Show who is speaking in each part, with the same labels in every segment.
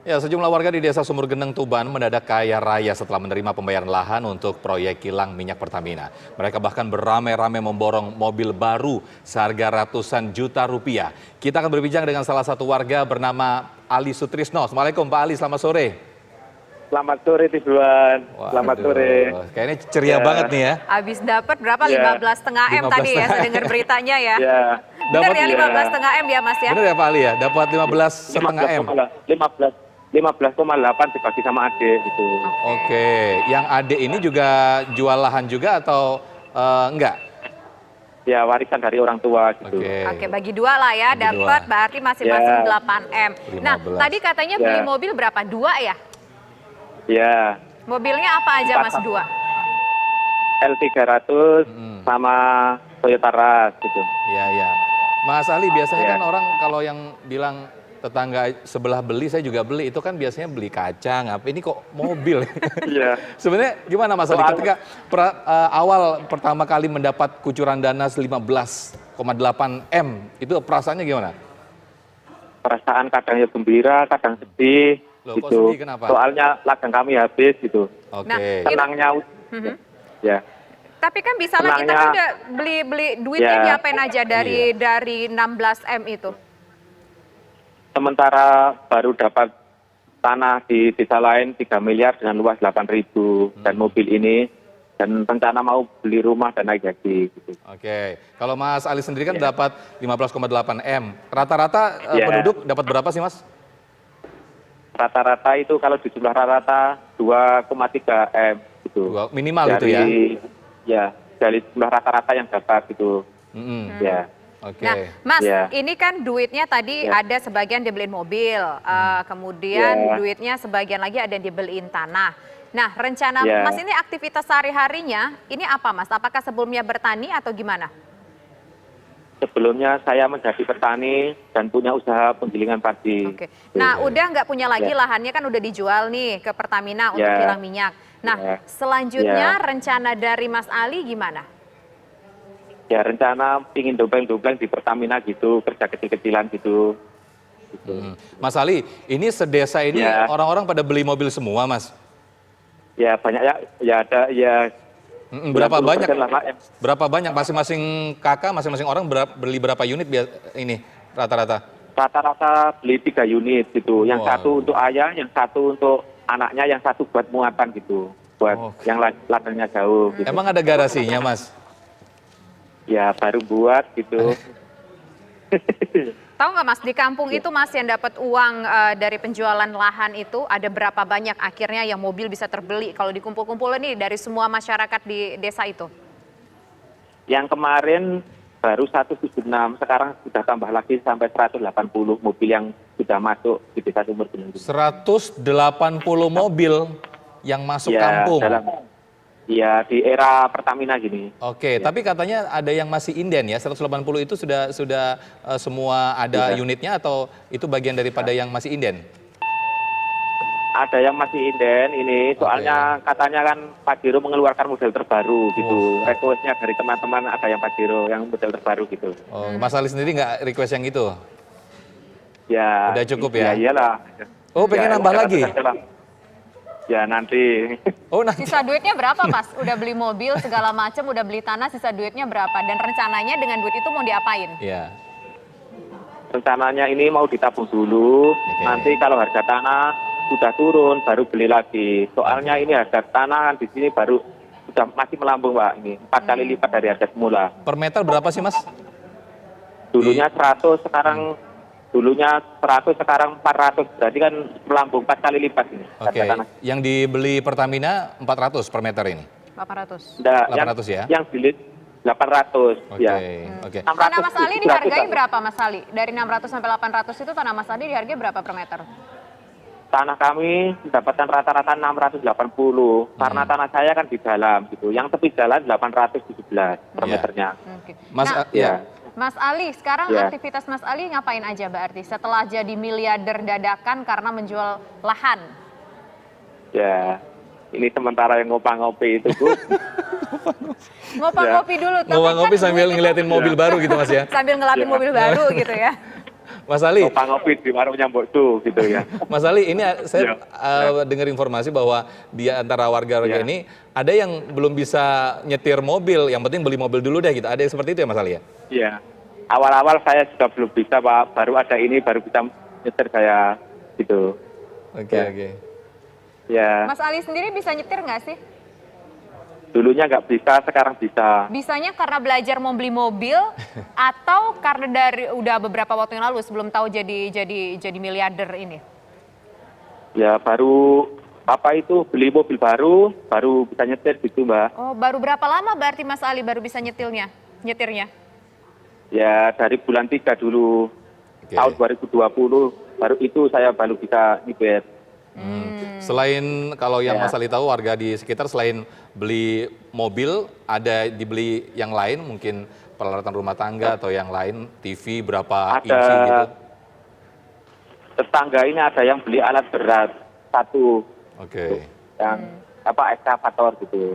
Speaker 1: Ya, sejumlah warga di Desa Sumur Geneng, Tuban mendadak kaya raya setelah menerima pembayaran lahan untuk proyek kilang minyak Pertamina. Mereka bahkan beramai-ramai memborong mobil baru seharga ratusan juta rupiah. Kita akan berbincang dengan salah satu warga bernama Ali Sutrisno. Assalamualaikum Pak Ali, selamat sore.
Speaker 2: Selamat sore Tidwan. Selamat sore.
Speaker 1: Kayaknya ceria banget nih ya.
Speaker 3: Habis dapat berapa? 15,5 M tadi ya, saya dengar beritanya ya. Benar ya 15,5 M ya Mas ya?
Speaker 1: Benar ya Pak Ali ya, dapat 15,5 M.
Speaker 2: 15,8 dibagi sama adik gitu.
Speaker 1: Oke, yang adik ini juga jual lahan juga atau enggak?
Speaker 2: Ya warisan dari orang tua gitu.
Speaker 3: Oke, bagi dua lah ya, dapat berarti masing-masing 8 M. Nah,
Speaker 1: 15.
Speaker 3: tadi katanya beli mobil berapa? 2 ya?
Speaker 2: Ya.
Speaker 3: Mobilnya apa aja Mas 2?
Speaker 2: L300 sama Toyota Rush gitu.
Speaker 1: Iya. Mas Ali, biasanya kan orang kalau yang bilang tetangga sebelah beli, saya juga beli, itu kan biasanya beli kacang, apa ini kok mobil?
Speaker 2: Iya.
Speaker 1: Sebenarnya gimana Mas Ali, ketika awal pertama kali mendapat kucuran dana 15,8 M, itu perasaannya gimana?
Speaker 2: Perasaan kadang ya gembira, kadang sedih.
Speaker 1: Loh, kok
Speaker 2: gitu.
Speaker 1: sedih, kenapa?
Speaker 2: Soalnya ladang kami habis gitu.
Speaker 1: Oke.
Speaker 3: Nah,
Speaker 2: Tenangnya, ya.
Speaker 3: Tapi kan bisa lah, kita kan udah beli duitnya diapain aja dari 16 M itu?
Speaker 2: Sementara baru dapat tanah di desa lain 3 miliar dengan luas 8.000 dan mobil ini, dan rencana mau beli rumah dan naik gaji gitu.
Speaker 1: Oke, kalau Mas Ali sendiri kan dapat 15,8 M. Rata-rata penduduk dapat berapa sih Mas?
Speaker 2: Rata-rata itu kalau di jumlah rata-rata 2,3 M gitu.
Speaker 1: Minimal itu ya?
Speaker 2: Ya, dari jumlah rata-rata yang dapat gitu. Ya.
Speaker 1: Oke.
Speaker 3: Nah, Mas, ini kan duitnya tadi ada sebagian dibeliin mobil, kemudian duitnya sebagian lagi ada yang dibeliin tanah. Nah, rencana Mas ini aktivitas sehari-harinya, ini apa Mas? Apakah sebelumnya bertani atau gimana?
Speaker 2: Sebelumnya saya menjadi petani dan punya usaha penggilingan padi.
Speaker 3: Oke. Nah, udah nggak punya lagi lahannya kan udah dijual nih ke Pertamina untuk kilang minyak. Nah, selanjutnya rencana dari Mas Ali gimana?
Speaker 2: Ya rencana ingin dompleng-dompleng di Pertamina gitu, kerja kecil-kecilan gitu.
Speaker 1: Mas Ali, ini sedesa ini orang-orang pada beli mobil semua Mas?
Speaker 2: Ya banyak ya ada ya.
Speaker 1: Berapa banyak? Berapa banyak masing-masing kakak, masing-masing orang beli berapa unit ini rata-rata?
Speaker 2: Rata-rata beli 3 unit gitu. Yang satu untuk ayah, yang satu untuk anaknya, yang satu buat muatan gitu. Buat yang ladangnya jauh. Gitu.
Speaker 1: Emang ada garasinya Mas?
Speaker 2: Ya baru buat gitu.
Speaker 3: Tahu nggak Mas, di kampung itu Mas yang dapat uang dari penjualan lahan itu ada berapa banyak akhirnya yang mobil bisa terbeli kalau dikumpul-kumpul nih dari semua masyarakat di desa itu?
Speaker 2: Yang kemarin baru 176, sekarang sudah tambah lagi sampai 180 mobil yang sudah masuk di desa Sumur Geneng.
Speaker 1: 180 mobil yang masuk kampung?
Speaker 2: Iya, di era Pertamina gini.
Speaker 1: Oke, tapi katanya ada yang masih inden ya, 180 itu sudah semua ada unitnya atau itu bagian daripada yang masih inden?
Speaker 2: Ada yang masih inden ini, soalnya katanya kan Pajero mengeluarkan model terbaru gitu. Requestnya dari teman-teman ada yang Pajero, yang model terbaru gitu.
Speaker 1: Mas Ali sendiri nggak request yang itu?
Speaker 2: Ya.
Speaker 1: Udah cukup ya?
Speaker 2: Ya iyalah.
Speaker 1: Oh, pengen nambah lagi?
Speaker 2: Ya nanti.
Speaker 3: Sisa duitnya berapa Mas? Udah beli mobil segala macam, udah beli tanah, sisa duitnya berapa? Dan rencananya dengan duit itu mau diapain?
Speaker 1: Iya.
Speaker 2: Rencananya ini mau ditabung dulu. Nanti kalau harga tanah sudah turun baru beli lagi. Soalnya ini harga tanah di sini baru sudah masih melambung Pak ini 4 kali lipat dari harga semula.
Speaker 1: Per meter berapa sih Mas?
Speaker 2: Dulunya 100 sekarang. Dulunya 100, sekarang 400, berarti kan melambung 4 kali lipat ini.
Speaker 1: Oke, yang dibeli Pertamina 400 per meter ini?
Speaker 3: 800.
Speaker 2: Nah,
Speaker 1: 800 ya?
Speaker 2: Yang beli 800, ya.
Speaker 3: Oke. Tanah Mas Ali dihargai berapa Mas Ali? Dari 600 sampai 800 itu tanah Mas Ali dihargai berapa per meter?
Speaker 2: Tanah kami mendapatkan rata-rata 680, karena tanah saya kan di dalam gitu. Yang tepi jalan 817 per meternya.
Speaker 1: Mas,
Speaker 3: Mas Ali, sekarang aktivitas Mas Ali ngapain aja berarti setelah jadi miliarder dadakan karena menjual lahan?
Speaker 2: Ya, ini sementara yang ngopang-ngopi itu Bu.
Speaker 3: Ngopang-ngopi dulu.
Speaker 1: Ngopang-ngopi sambil ngeliatin mobil baru gitu Mas ya?
Speaker 3: Sambil ngelapin mobil baru gitu ya?
Speaker 1: Mas Ali,
Speaker 2: ngopi di warungnya Mbok Du gitu ya.
Speaker 1: Mas Ali, ini saya
Speaker 2: Iya.
Speaker 1: dengar informasi bahwa di antara warga-warga
Speaker 2: Iya.
Speaker 1: ini ada yang belum bisa nyetir mobil, yang penting beli mobil dulu deh gitu. Ada yang seperti itu ya Mas Ali ya?
Speaker 2: Iya. Awal-awal saya juga belum bisa Pak, baru ada ini baru bisa nyetir saya gitu.
Speaker 1: Oke,
Speaker 2: Ya.
Speaker 1: oke.
Speaker 2: Ya,
Speaker 3: Mas Ali sendiri bisa nyetir nggak sih?
Speaker 2: dulunya nggak bisa, sekarang bisa.
Speaker 3: Bisanya karena belajar mau beli mobil atau karena dari udah beberapa waktu yang lalu sebelum tahu jadi miliarder ini?
Speaker 2: Ya baru Papa itu beli mobil baru bisa nyetir gitu Mbak.
Speaker 3: Oh, baru berapa lama berarti Mas Ali baru bisa nyetirnya?
Speaker 2: Ya dari bulan 3 dulu,
Speaker 1: Oke.
Speaker 2: tahun 2020, baru itu saya baru bisa nyetir.
Speaker 1: Selain kalau yang
Speaker 2: Ya.
Speaker 1: Mas Ali tahu warga di sekitar selain beli mobil, ada dibeli yang lain mungkin peralatan rumah tangga atau yang lain, TV berapa
Speaker 2: Ada.
Speaker 1: inci gitu?
Speaker 2: Tetangga ini ada yang beli alat berat, satu,
Speaker 1: Oke,
Speaker 2: yang ekskavator gitu.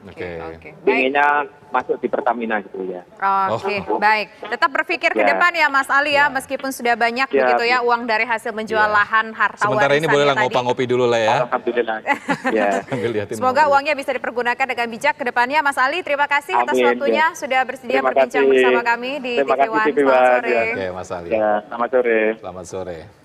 Speaker 1: oke.
Speaker 3: Baik.
Speaker 2: Pinginnya masuk di Pertamina gitu ya.
Speaker 3: Oke, baik. Tetap berpikir ke
Speaker 2: Ya.
Speaker 3: depan ya Mas Ali ya, meskipun sudah banyak
Speaker 2: Ya.
Speaker 3: begitu ya uang dari hasil menjual
Speaker 1: Ya.
Speaker 3: lahan harta
Speaker 1: Sementara ini
Speaker 3: warisannya
Speaker 1: bolehlah
Speaker 3: tadi.
Speaker 1: ngopi-ngopi dulu lah ya.
Speaker 2: Alhamdulillah. Ya.
Speaker 1: Sambil liatin
Speaker 3: Semoga
Speaker 1: mobil.
Speaker 3: uangnya bisa dipergunakan dengan bijak ke depannya. Mas Ali, terima kasih atas
Speaker 2: Amin,
Speaker 3: waktunya
Speaker 2: ya.
Speaker 3: sudah bersedia
Speaker 2: Terima
Speaker 3: berbincang
Speaker 2: kasih.
Speaker 3: bersama kami di
Speaker 2: Terima
Speaker 3: TV
Speaker 2: kasih,
Speaker 3: One.
Speaker 2: TV
Speaker 3: Selamat
Speaker 2: One,
Speaker 3: sore.
Speaker 2: ya.
Speaker 1: Oke, Mas Ali.
Speaker 2: Ya, selamat sore.
Speaker 1: Selamat sore.